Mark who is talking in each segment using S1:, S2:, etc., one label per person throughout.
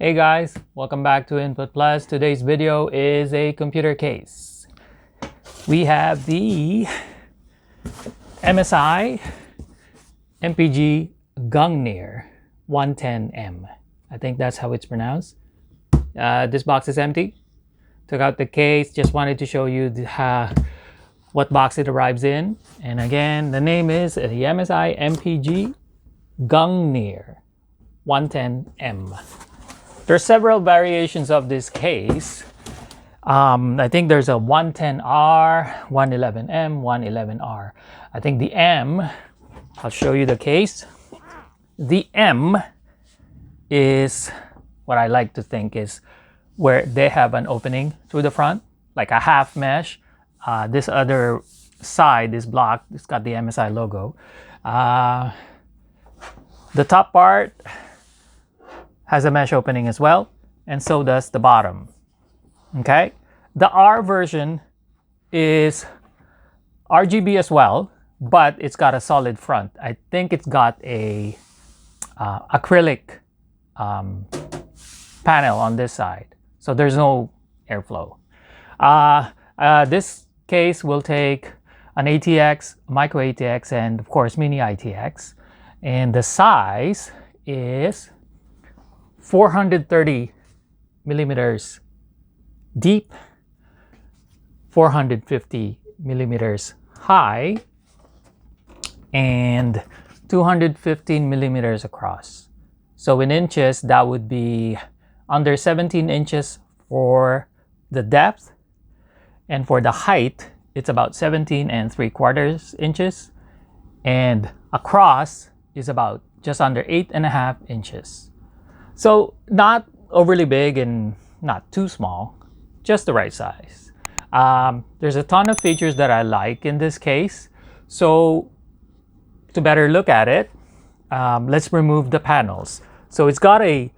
S1: Hey guys, welcome back to Input Plus. Today's video is a computer case. We have the MSI MPG Gungnir 110M. I think that's how it's pronounced. This box is empty. Took out the case, just wanted to show you what box it arrives in. And again, the name is the MSI MPG Gungnir 110M. There's several variations of this case. I think there's a 110R, 111M, 111R. I think the M, I'll show you the case. The M is what I like to think is where they have an opening through the front, like a half mesh. This other side is blocked. It's got the MSI logo. The top part has a mesh opening as well, and so does the bottom. Okay, the R version is RGB as well, but it's got a solid front. I think it's got a acrylic panel on this side, so there's no airflow. This case will take an ATX, micro ATX, and of course mini ITX, and the size is 430 millimeters deep, 450 millimeters high, and 215 millimeters across. So in inches, that would be under 17 inches for the depth, and for the height, it's about 17 3/4 inches, and across is about just under 8.5 inches. So not overly big and not too small, just the right size. There's a ton of features that I like in this case. So to better look at it, let's remove the panels. So it's got a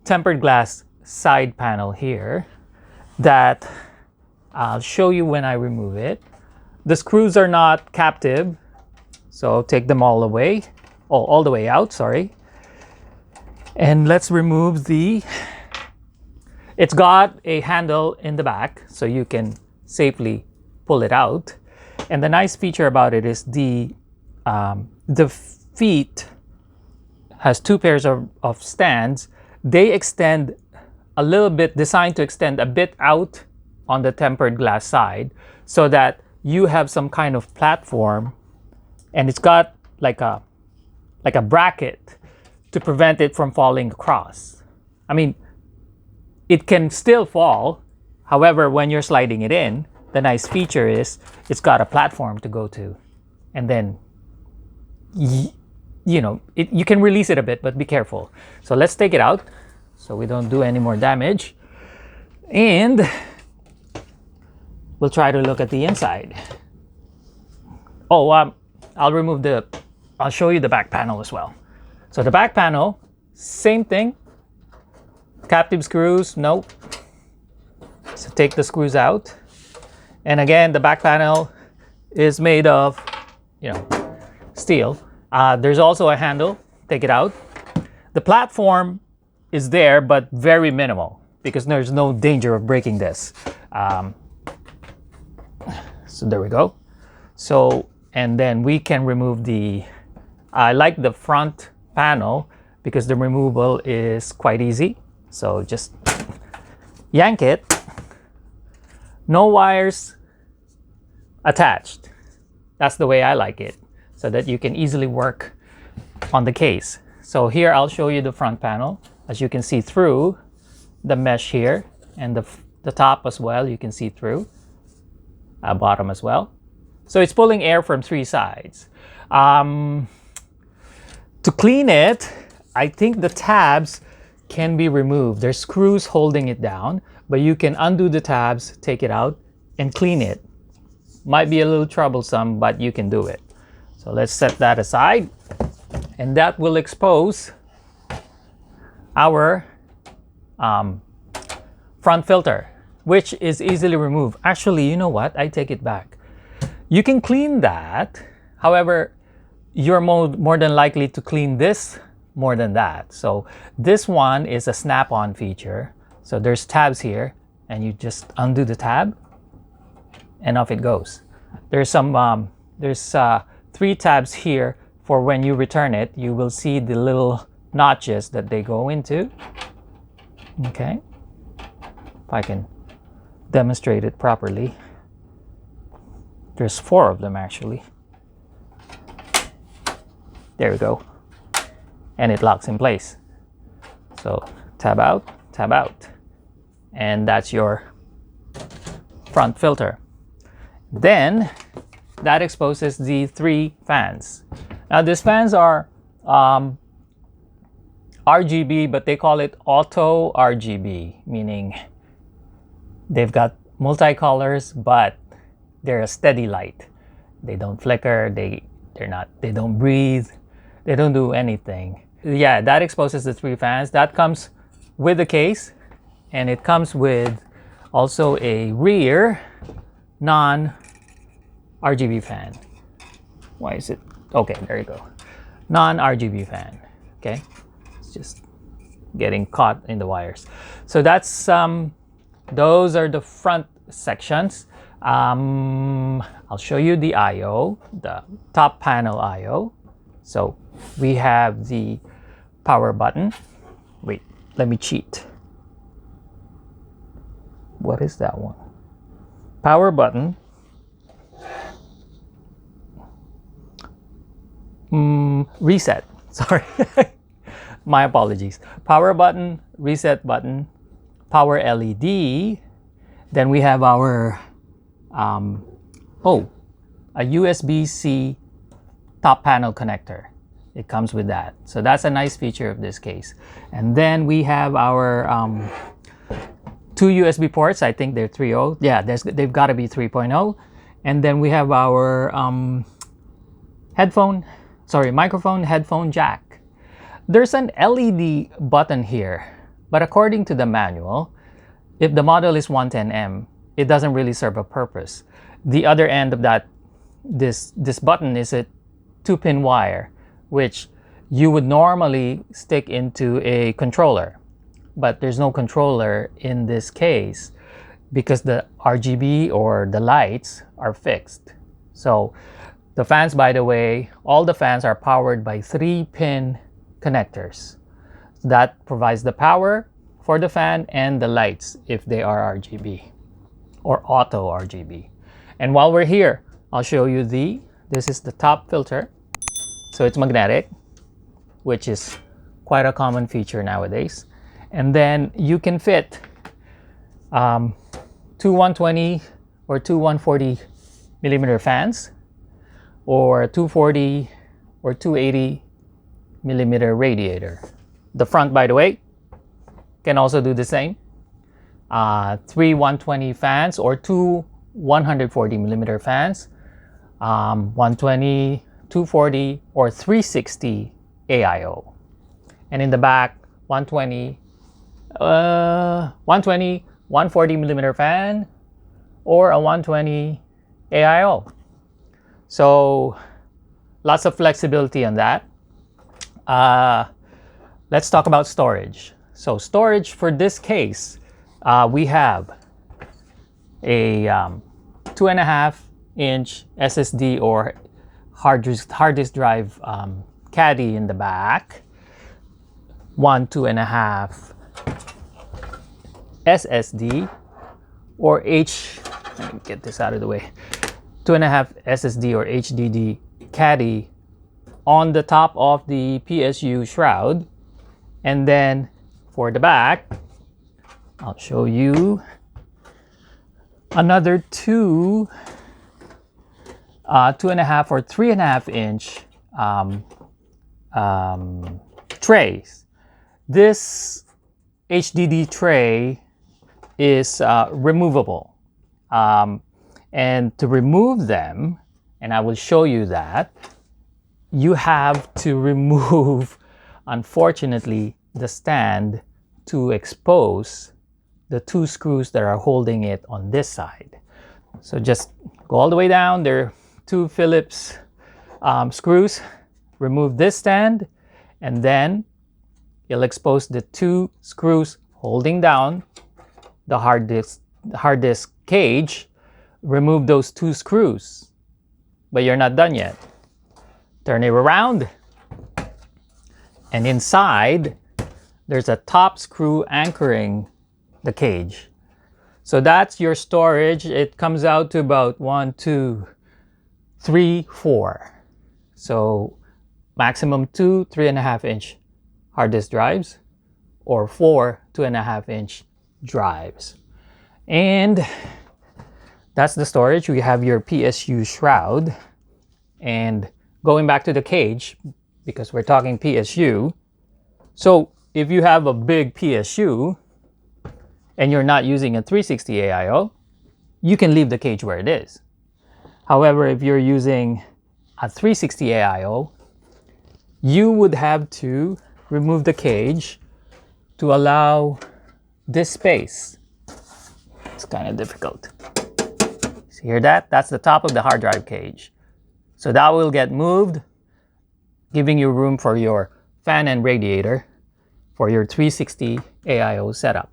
S1: tempered glass side panel here that I'll show you when I remove it. The screws are not captive, so take them all away, all the way out, sorry. And let's remove it's got a handle in the back so you can safely pull it out. And the nice feature about it is the feet has two pairs of stands. They extend a little bit, designed to extend a bit out on the tempered glass side so that you have some kind of platform, and it's got like a bracket to prevent it from falling across. I mean, it can still fall. However, when you're sliding it in, the nice feature is it's got a platform to go to. And then, you can release it a bit, but be careful. So let's take it out so we don't do any more damage. And we'll try to look at the inside. I'll show you the back panel as well. So the back panel, same thing. Captive screws, nope. So take the screws out. And again, the back panel is made of, steel. There's also a handle, take it out. The platform is there, but very minimal because there's no danger of breaking this. So there we go. So, and then we can remove I like the front panel because the removal is quite easy. So just yank it. No wires attached. That's the way I like it, so that you can easily work on the case. So here I'll show you the front panel. As you can see through the mesh here, and the top as well, you can see through. Bottom as well. So it's pulling air from three sides. To clean it, I think the tabs can be removed. There's screws holding it down, but you can undo the tabs, take it out, and clean it. Might be a little troublesome, but you can do it. So let's set that aside, and that will expose our front filter, which is easily removed. Actually, you know what? I take it back. You can clean that. However, you're more than likely to clean this more than that. So this one is a snap-on feature. So there's tabs here, and you just undo the tab, and off it goes. There's some there's 3 tabs here for when you return it. You will see the little notches that they go into. Okay, if I can demonstrate it properly. There's 4 of them actually. There we go. And it locks in place. So tab out, and that's your front filter. Then that exposes the 3 fans. Now these fans are RGB, but they call it auto RGB, meaning they've got multicolors, but they're a steady light. They don't flicker, they don't breathe, they don't do anything. Yeah, that exposes the 3 fans. That comes with the case, and it comes with also a rear non-RGB fan. Why is it? Okay, there you go. Non-RGB fan. Okay, it's just getting caught in the wires. So that's those are the front sections. I'll show you the I/O, the top panel I/O. So we have the power button. Wait, let me cheat. What is that one? Power button. Reset. Sorry. My apologies. Power button, reset button, power LED. Then we have our a USB-C top panel connector. It comes with that. So that's a nice feature of this case. And then we have our 2 USB ports. I think they're 3.0. Yeah, they've got to be 3.0. And then we have our microphone headphone jack. There's an LED button here, but according to the manual, if the model is 110M, it doesn't really serve a purpose. The other end of this button is a 2-pin wire, which you would normally stick into a controller, but there's no controller in this case because the RGB or the lights are fixed. So the fans, by the way, all the fans are powered by 3-pin connectors. That provides the power for the fan and the lights if they are RGB or auto RGB. And while we're here, I'll show you this is the top filter. So it's magnetic, which is quite a common feature nowadays. And then you can fit 2 120 or 2 140 millimeter fans, or 240 or 280 millimeter radiator. The front, by the way, can also do the same. 3 120 fans or 2 140 millimeter fans, 120, 240, or 360 AIO. And in the back, 120, 140 millimeter fan, or a 120 AIO. So lots of flexibility on that. Let's talk about storage. So storage for this case, we have a 2.5-inch SSD or hard disk drive caddy in the back, 1 2.5 SSD or let me get this out of the way, 2.5 SSD or HDD caddy on the top of the PSU shroud. And then for the back, I'll show you another 2.5 or 3.5-inch trays. This HDD tray is removable, and to remove them, and I will show you that, you have to remove, unfortunately, the stand to expose the 2 screws that are holding it on this side. So just go all the way down. There are 2 Phillips screws. Remove this stand, and then you'll expose the 2 screws holding down the hard disk cage. Remove those 2 screws, but you're not done yet. Turn it around, and inside there's a top screw anchoring the cage. So that's your storage. It comes out to about 1, 2, 3, 4. So maximum 2 3.5-inch hard disk drives, or 4 2.5-inch drives. And that's the storage. We have your PSU shroud. And going back to the cage, because we're talking PSU, so if you have a big PSU and you're not using a 360 AIO, you can leave the cage where it is. However, if you're using a 360 AIO, you would have to remove the cage to allow this space. It's kind of difficult. See, hear that? That's the top of the hard drive cage. So that will get moved, giving you room for your fan and radiator for your 360 AIO setup.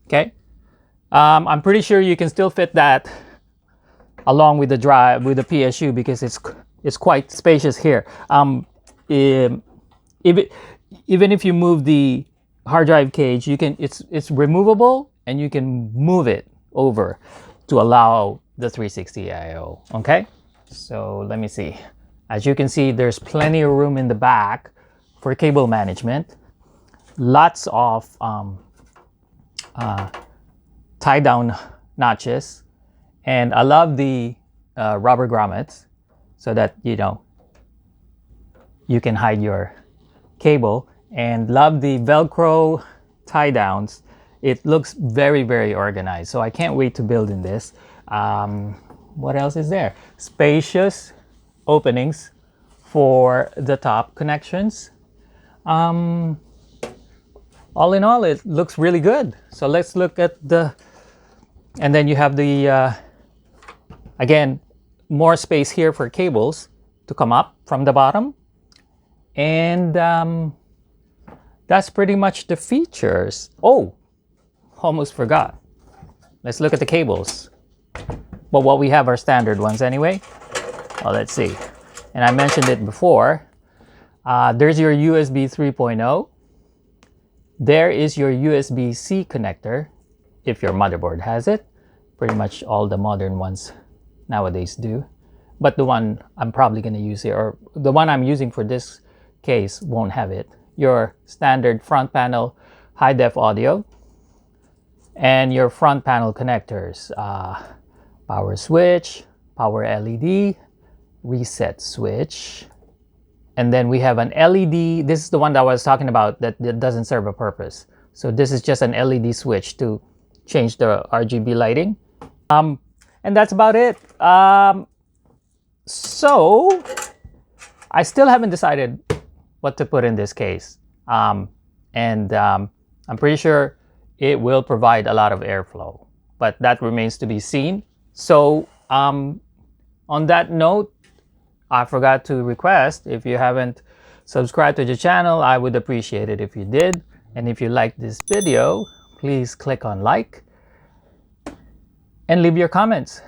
S1: Okay? I'm pretty sure you can still fit that along with the drive, with the PSU, because it's quite spacious here. Even if you move the hard drive cage, you can, it's removable, and you can move it over to allow the 360 AIO. Okay, so let me see. As you can see, there's plenty of room in the back for cable management. Lots of tie down notches, and I love the rubber grommets so that you can hide your cable, and love the Velcro tie downs. It looks very, very organized, so I can't wait to build in this. What else is there? Spacious openings for the top connections. All in all, it looks really good. So let's look at the, and then you have the again, more space here for cables to come up from the bottom. And that's pretty much the features. Oh, almost forgot. Let's look at the cables. But what we have are standard ones anyway. Well, let's see. And I mentioned it before. There's your USB 3.0. There is your USB-C connector, if your motherboard has it. Pretty much all the modern ones nowadays do. But the one I'm probably going to use here, or the one I'm using for this case, won't have it. Your standard front panel high-def audio, and your front panel connectors. Power switch, power LED, reset switch. And then we have an LED. This is the one that I was talking about that doesn't serve a purpose. So this is just an LED switch to change the RGB lighting. And that's about it. So I still haven't decided what to put in this case. I'm pretty sure it will provide a lot of airflow, but that remains to be seen. So on that note, I forgot to request, if you haven't subscribed to the channel, I would appreciate it if you did. And if you liked this video, please click on like and leave your comments.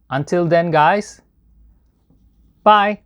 S1: Until then, guys, bye.